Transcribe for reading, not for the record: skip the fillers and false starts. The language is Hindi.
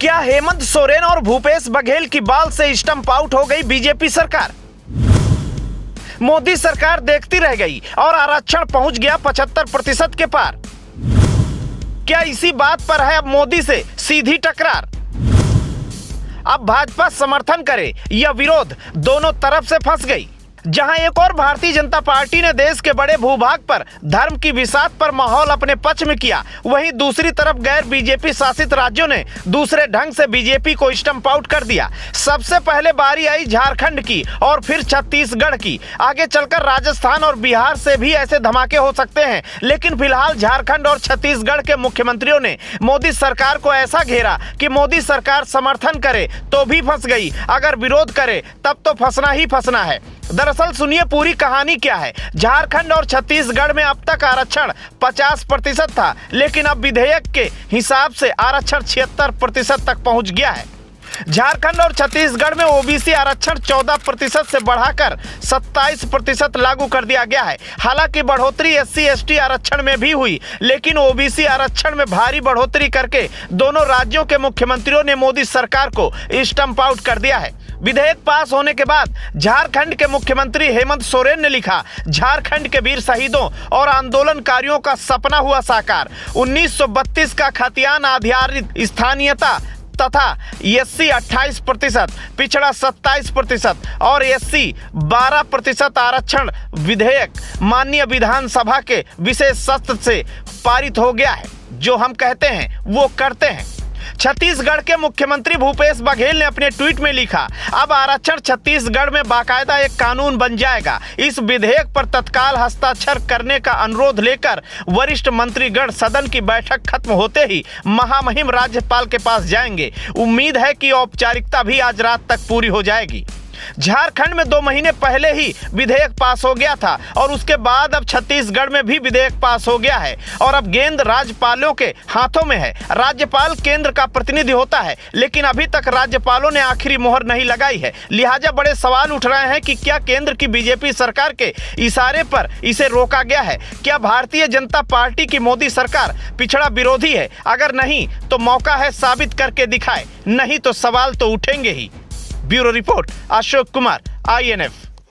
क्या हेमंत सोरेन और भूपेश बघेल की बाल से स्टंप आउट हो गई बीजेपी सरकार? मोदी सरकार देखती रह गई और आरक्षण पहुंच गया 75% के पार। क्या इसी बात पर है अब मोदी से सीधी टकरार? अब भाजपा समर्थन करे या विरोध, दोनों तरफ से फंस गई। जहां एक और भारतीय जनता पार्टी ने देश के बड़े भूभाग पर धर्म की बिसात पर माहौल अपने पक्ष में किया, वहीं दूसरी तरफ गैर बीजेपी शासित राज्यों ने दूसरे ढंग से बीजेपी को स्टंप आउट कर दिया। सबसे पहले बारी आई झारखंड की और फिर छत्तीसगढ़ की। आगे चलकर राजस्थान और बिहार से भी ऐसे धमाके हो सकते हैं, लेकिन फिलहाल झारखंड और छत्तीसगढ़ के मुख्यमंत्रियों ने मोदी सरकार को ऐसा घेरा कि मोदी सरकार समर्थन करे तो भी फंस गई, अगर विरोध करे तब तो फंसना ही फंसना है। दरअसल सुनिए पूरी कहानी क्या है। झारखंड और छत्तीसगढ़ में अब तक आरक्षण 50% था, लेकिन अब विधेयक के हिसाब से आरक्षण 76% तक पहुंच गया है। झारखंड और छत्तीसगढ़ में ओबीसी आरक्षण 14% से बढ़ाकर 27% लागू कर दिया गया है। हालांकि बढ़ोतरी SC/ST आरक्षण में भी हुई, लेकिन ओबीसी आरक्षण में भारी बढ़ोतरी करके दोनों राज्यों के मुख्यमंत्रियों ने मोदी सरकार को स्टंप आउट कर दिया है। विधेयक पास होने के बाद झारखंड के मुख्यमंत्री हेमंत सोरेन ने लिखा, झारखंड के वीर शहीदों और आंदोलनकारियों का सपना हुआ साकार। 1932 का खतियान आधारित स्थानीयता तथा SC 28%, पिछड़ा 27% और SC 12% आरक्षण विधेयक माननीय विधानसभा के विशेष सत्र से पारित हो गया है। जो हम कहते हैं वो करते हैं। छत्तीसगढ़ के मुख्यमंत्री भूपेश बघेल ने अपने ट्वीट में लिखा, अब आरक्षण छत्तीसगढ़ में बाकायदा एक कानून बन जाएगा। इस विधेयक पर तत्काल हस्ताक्षर करने का अनुरोध लेकर वरिष्ठ मंत्रीगण सदन की बैठक खत्म होते ही महामहिम राज्यपाल के पास जाएंगे। उम्मीद है कि औपचारिकता भी आज रात तक पूरी हो जाएगी। झारखंड में 2 महीने पहले ही विधेयक पास हो गया था और उसके बाद अब छत्तीसगढ़ में भी विधेयक पास हो गया है और अब गेंद राज्यपालों के हाथों में है। राज्यपाल केंद्र का प्रतिनिधि होता है, लेकिन अभी तक राज्यपालों ने आखिरी मोहर नहीं लगाई है। लिहाजा बड़े सवाल उठ रहे हैं कि क्या केंद्र की बीजेपी सरकार के इशारे पर इसे रोका गया है? क्या भारतीय जनता पार्टी की मोदी सरकार पिछड़ा विरोधी है? अगर नहीं तो मौका है साबित करके दिखाए, नहीं तो सवाल तो उठेंगे ही। Bureau report, Ashok Kumar, INF।